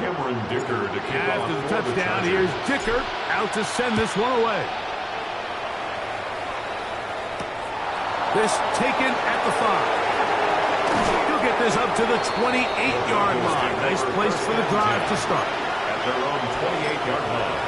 After the touchdown, here's Dicker out to send this one away. This taken at the 5. He'll get this up to the 28-yard line. Nice place for the drive to start. At their own 28-yard line.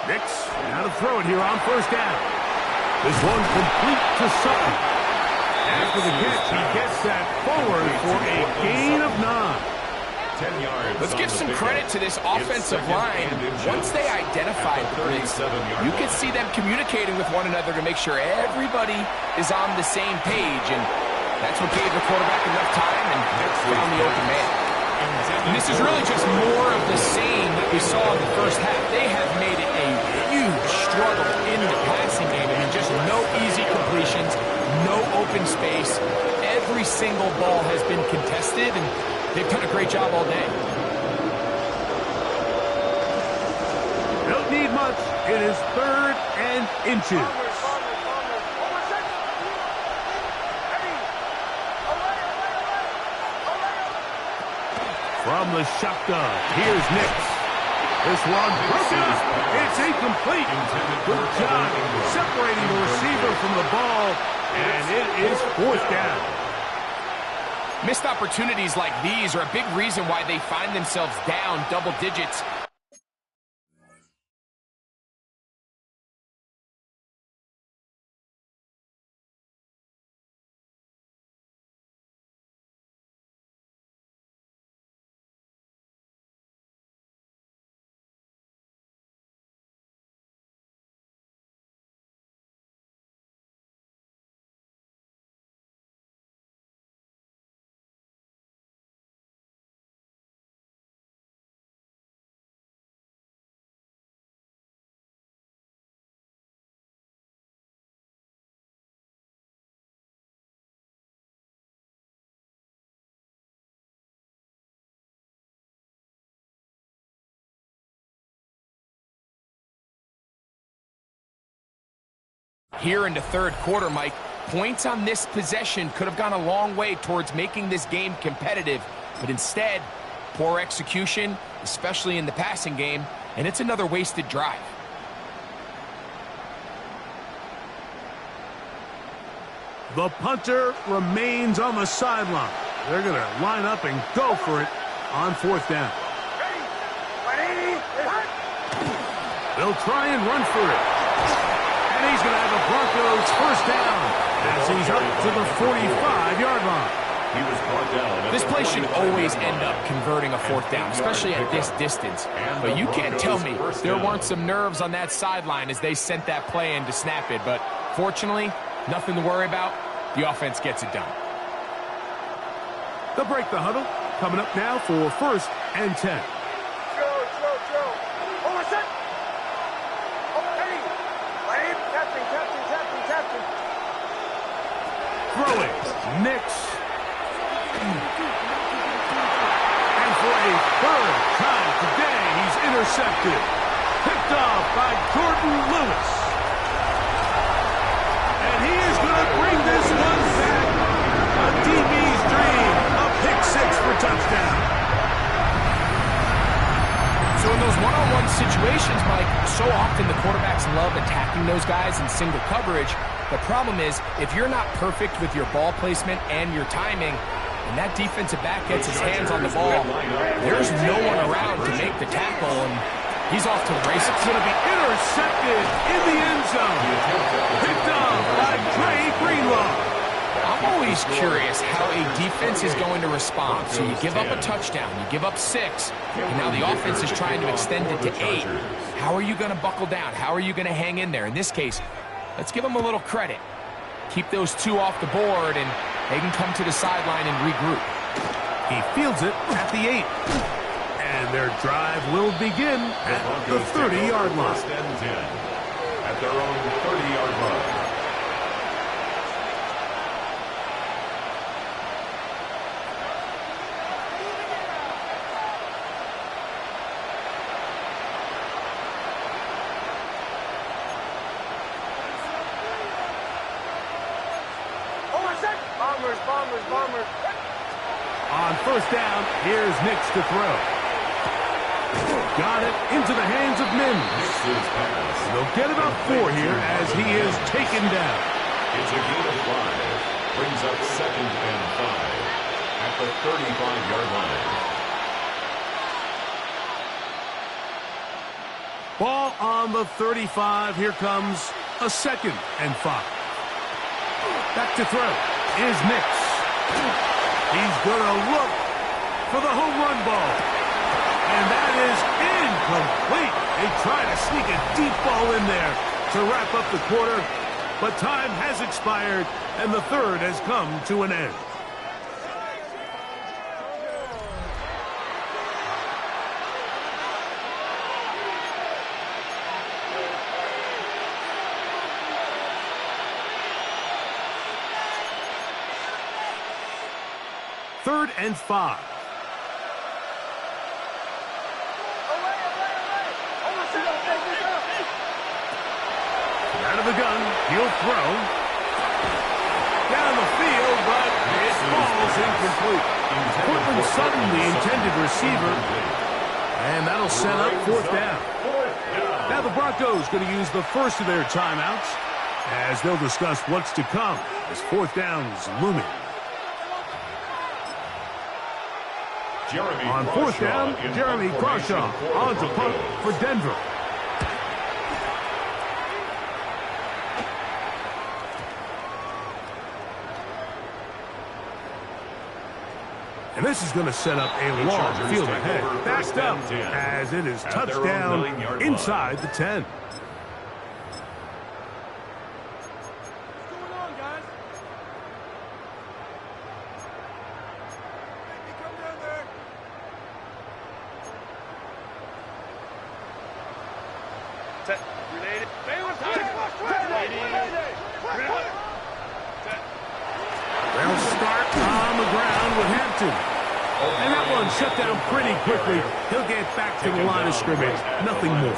Nix, now to throw it here on first down. This one complete to Sutton. After the catch, he gets that forward for a gain of 9. 10 yards. Let's give some credit to this offensive line. Once they identified the blitz, you could see them communicating with one another to make sure everybody is on the same page, and that's what gave the quarterback enough time and found the open man. And this is really just more of the same that we saw in the first half. They have made it a huge struggle in the passing game. I mean, just no easy completions, no open space. Every single ball has been contested, and they've done a great job all day. Don't need much. It is 3rd and inches. From the shotgun, here's Nix. This one broken up. It's incomplete. Good job separating the receiver from the ball, and it is 4th down. Missed opportunities like these are a big reason why they find themselves down double digits. Here in the 3rd quarter, Mike, points on this possession could have gone a long way towards making this game competitive, but instead, poor execution, especially in the passing game, and it's another wasted drive. The punter remains on the sideline. They're going to line up and go for it on 4th down. They'll try and run for it. And he's going to have the Broncos 1st down as he's up to the 45-yard line. He was brought down. This play should always end up converting a 4th down, especially at this distance. But you can't tell me there weren't some nerves on that sideline as they sent that play in to snap it. But fortunately, nothing to worry about. The offense gets it done. They'll break the huddle. Coming up now for 1st and 10. Throwing, Nix. And for a 3rd time today, he's intercepted. Picked off by Jordan Lewis. And he is going to bring this one back. A DB's dream. A pick 6 for touchdown. So in those one-on-one situations, Mike, so often the quarterbacks love attacking those guys in single coverage. The problem is, if you're not perfect with your ball placement and your timing, and that defensive back gets his hands on the ball, there's no one around to make the tackle, and he's off to the races. It's going to be intercepted in the end zone. Picked up by Dre Greenlaw. I'm always curious how a defense is going to respond. So you give up a touchdown, you give up 6, and now the offense is trying to extend it to 8. How are you going to buckle down? How are you going to hang in there? In this case, let's give them a little credit. Keep those 2 off the board, and they can come to the sideline and regroup. He fields it at the 8. And their drive will begin at the 30-yard line. First and 10 at their own 30-yard line. Bombers. On first down, here's Nix to throw. Got it into the hands of Mims. Nix's pass. They'll get about 4 here as he is taken down. It's a gain of 5. Brings up 2nd and 5 at the 35-yard line. Ball on the 35. Here comes a 2nd and 5. Back to throw is Nix. He's going to look for the home run ball. And that is incomplete. They try to sneak a deep ball in there to wrap up the quarter. But time has expired, and the third has come to an end. Third and 5. Out of the gun, he'll throw. Down the field, but it falls incomplete. Cortland Sutton, the intended receiver. And that'll set up 4th down. Now the Broncos going to use the first of their timeouts as they'll discuss what's to come as 4th down's looming. On 4th down, Jeremy Crawshaw on to punt for Denver. And this is going to set up a long field ahead. Backed up as it is touchdown inside the 10. They'll start on the ground with Hampton. And that one shut down pretty quickly. He'll get back to the line of scrimmage. Nothing more.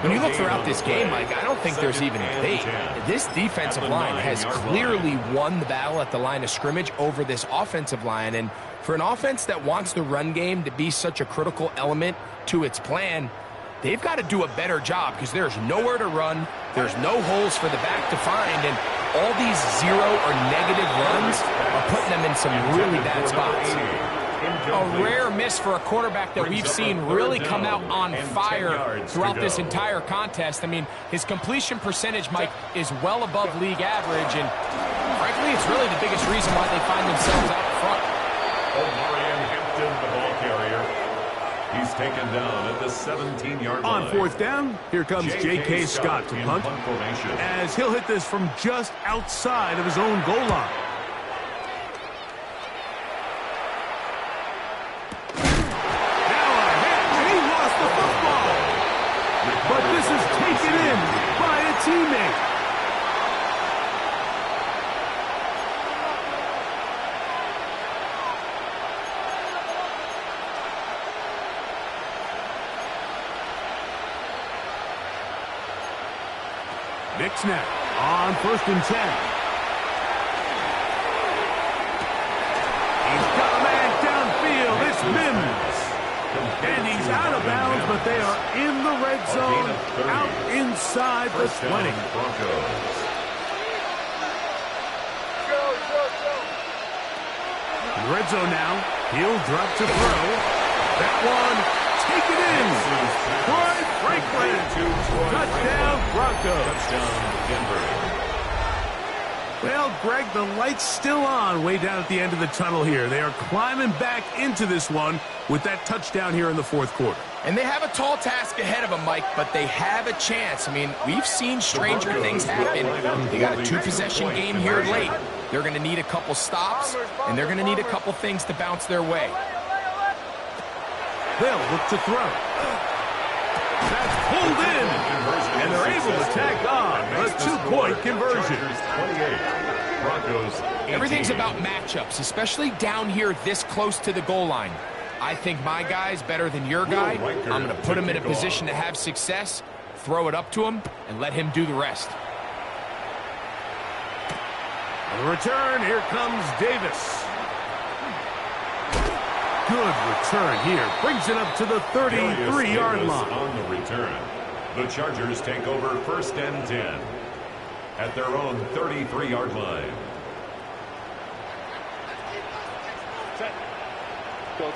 When you look throughout this game, Mike, I don't think there's even a debate. This defensive line has clearly won the battle at the line of scrimmage over this offensive line. And for an offense that wants the run game to be such a critical element to its plan, they've got to do a better job because there's nowhere to run. There's no holes for the back to find. And all these 0 or negative runs are putting them in some really bad spots. A rare miss for a quarterback that we've seen really come out on fire throughout this entire contest. I mean, his completion percentage, Mike, is well above league average. And frankly, it's really the biggest reason why they find themselves out front. Hampton, the ball carrier. He's taken down at the 17-yard line. On 4th down, here comes J.K. Scott to punt as he'll hit this from just outside of his own goal line. Now a hit, and he lost the football. But this is taken in by a teammate. Nix now on 1st and 10. He's got a man downfield. It's Mims. And he's out of bounds, but they are in the red zone, out inside the 20. In the red zone now, he'll drop to throw. That one, take it in. Troy Franklin. Touchdown, Broncos. Touchdown, Denver. Well, Greg, the light's still on way down at the end of the tunnel here. They are climbing back into this one with that touchdown here in the 4th quarter. And they have a tall task ahead of them, Mike, but they have a chance. I mean, we've seen stranger things happen. They got a 2-possession game here late. They're going to need a couple stops, and they're going to need a couple things to bounce their way. They'll look to throw. That's pulled in, and they're able to tack on a 2-point conversion. Broncos 18. Everything's about matchups, especially down here this close to the goal line. I think my guy's better than your guy. I'm going to put him in a position to have success, throw it up to him, and let him do the rest. On the return, here comes Davis. Good return here. Brings it up to the 33-yard line. On the return, the Chargers take over 1st and 10 at their own 33-yard line. Set. Go.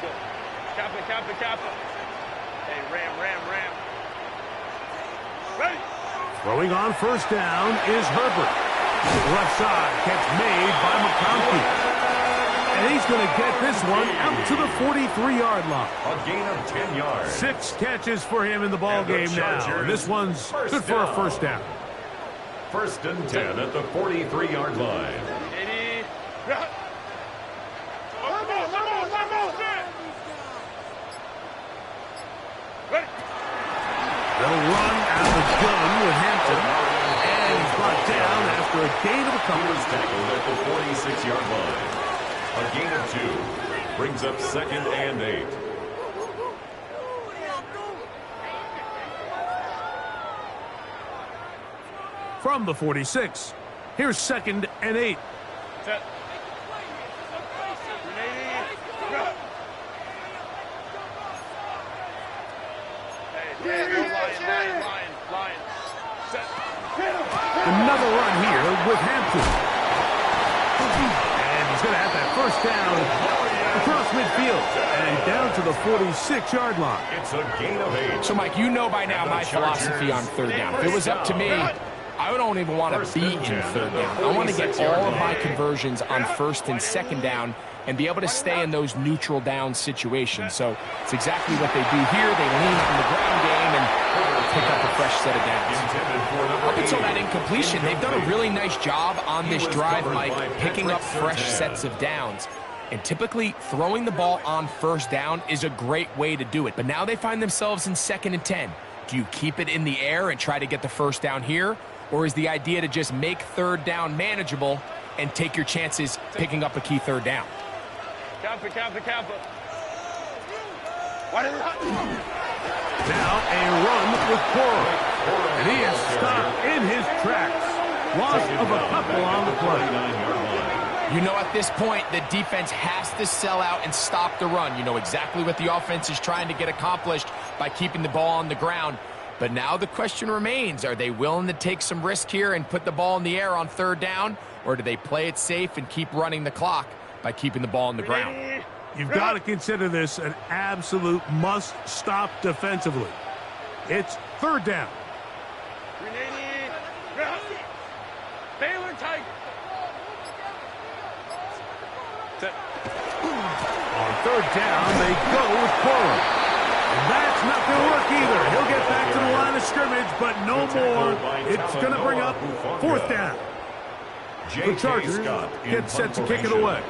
Kappa. Hey, ram. Ready. Throwing on 1st down is Herbert. Left side, catch made by McConkey. And he's going to get this one out to the 43-yard line. A gain of 10 yards. 6 catches for him in the ball game now. And this one's good for a 1st down. 1st and 10 at the 43-yard line. 80. Ready. They'll run out of the gun with Hampton. And he's brought down after a gain of a He couple. was tackled at the 46-yard line. A gain of 2 brings up 2nd and 8. From the 46, here's 2nd and 8. Set. Line. Set. Another run here with Hampton. And he's going to have that 1st down across midfield and down to the 46-yard line. It's a gain of 8. So, Mike, you know by now my philosophy on 3rd down. If it was up to me, I don't even want to be in 3rd down. I want to get all of my conversions on 1st and 2nd down and be able to stay in those neutral down situations. So it's exactly what they do here. They lean on the ground game and pick up a fresh set of downs. Up until that incompletion, they've done a really nice job on this drive, Mike, picking up fresh sets of downs. And typically, throwing the ball on 1st down is a great way to do it. But now they find themselves in 2nd and 10. Do you keep it in the air and try to get the 1st down here? Or is the idea to just make 3rd down manageable and take your chances picking up a key 3rd down? Kappa. Now a run with Cora. And he is stopped in his tracks. Loss of a couple on the play. You know, at this point, the defense has to sell out and stop the run. You know exactly what the offense is trying to get accomplished by keeping the ball on the ground. But now the question remains, are they willing to take some risk here and put the ball in the air on 3rd down? Or do they play it safe and keep running the clock by keeping the ball on the ground? You've got to consider this an absolute must-stop defensively. It's 3rd down. Baylor Tiger. On 3rd down, they go with Cora. And that's not going to work either. He'll get back to the line of scrimmage, but no more. It's going to bring up 4th down. The Chargers get set to kick it away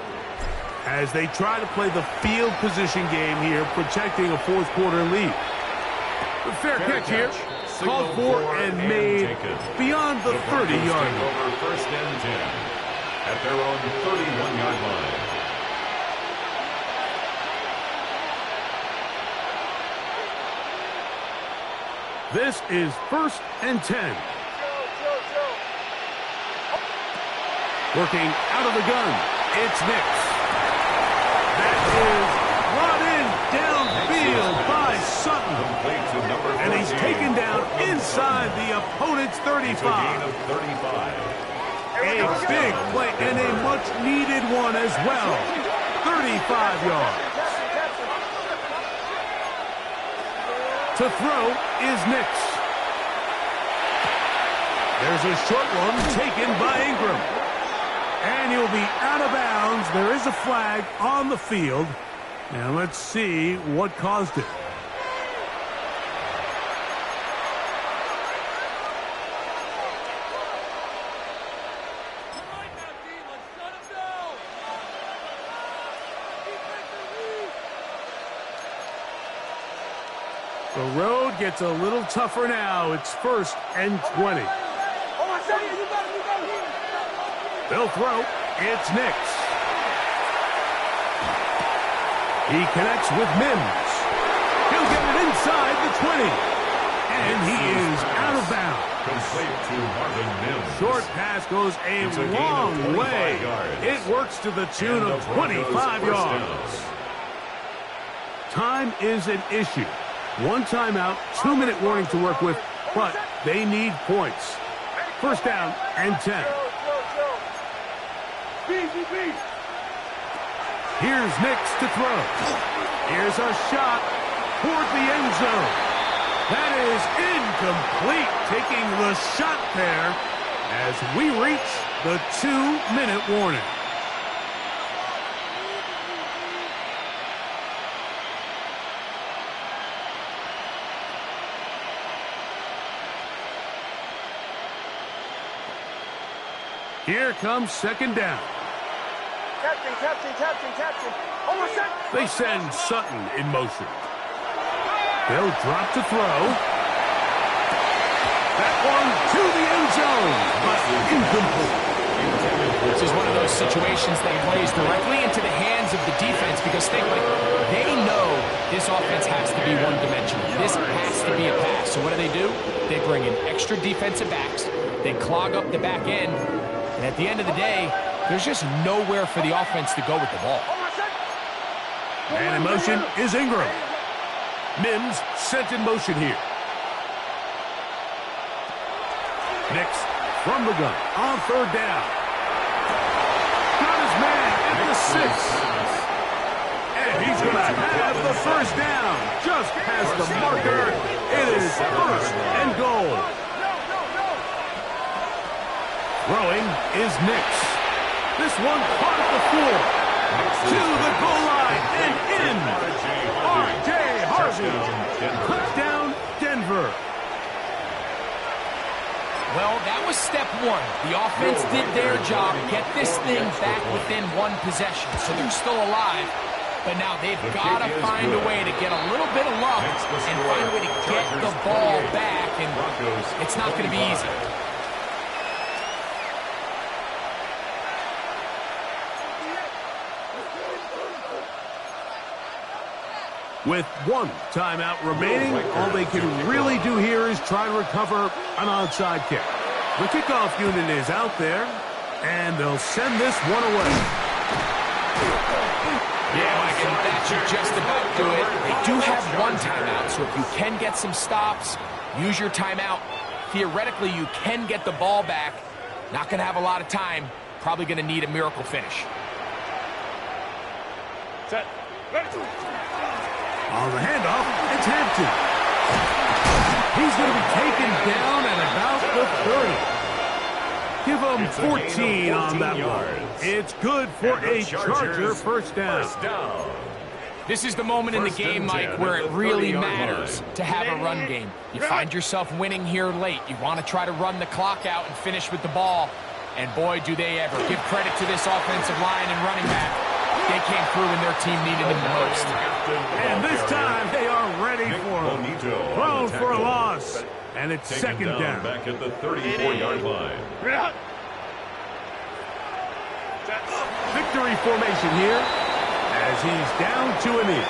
as they try to play the field position game here, protecting a 4th quarter lead. The fair catch here, called for and made beyond the 30-yard line. Over 1st and 10 at their own 31-yard line. This is 1st and 10. Working out of the gun, it's Nix. That is brought in downfield by Sutton. And he's taken down inside the opponent's 35. A big play and a much-needed one as well. 35 yards. To throw is Nix. There's a short one taken by Ingram. And he'll be out of bounds. There is a flag on the field. Now let's see what caused it. The road gets a little tougher now. It's 1st and 20. They'll throw. It's Nix. He connects with Mims. He'll get it inside the 20. And he is out of bounds. Complete to Marvin Mims. Short pass goes a long way. It works to the tune of 25 yards. Time is an issue. 1 timeout, 2-minute warning to work with, but they need points. 1st down and 10. Here's Nix to throw. Here's a shot toward the end zone. That is incomplete, taking the shot there as we reach the 2-minute warning. Here comes 2nd down. Captain. They send Sutton in motion. They'll drop to throw. That one to the end zone, but incomplete. This is one of those situations that plays directly into the hands of the defense because they know this offense has to be one-dimensional. This has to be a pass. So what do? They bring in extra defensive backs. They clog up the back end. And at the end of the day, there's just nowhere for the offense to go with the ball. And in motion is Ingram. Mims sent in motion here. Nix from the gun on 3rd down. Got his man at the 6. And he's going to have the 1st down. Just past the marker. It is 1st and goal. Throwing is Nix. This one caught at the 4. To the goal line and in. R.J. Harvey. Touchdown, Denver. Well, that was step 1. The offense did their job, get this thing back within 1 possession, so they're still alive. But now they've got to find a way to get a little bit of luck and find a way to get the ball back, and it's not going to be easy. With 1 timeout remaining, all they can really do here is try to recover an onside kick. The kickoff unit is out there, and they'll send this one away. Yeah, Mike, and that should just about do it. They do have 1 timeout, so if you can get some stops, use your timeout. Theoretically, you can get the ball back. Not going to have a lot of time. Probably going to need a miracle finish. Set. Ready. On the handoff, it's Hampton. He's going to be taken down at about the 30. Give him 14 on that one. It's good for a Charger 1st down. This is the moment in the game, Mike, where it really matters to have a run game. You find yourself winning here late. You want to try to run the clock out and finish with the ball. And boy, do they ever. Give credit to this offensive line and running back. They came through when their team needed them the most. And this time, they are ready for him. Thrown for a loss. And it's 2nd down. Back at the 34-yard line. Victory formation here as he's down to a knee.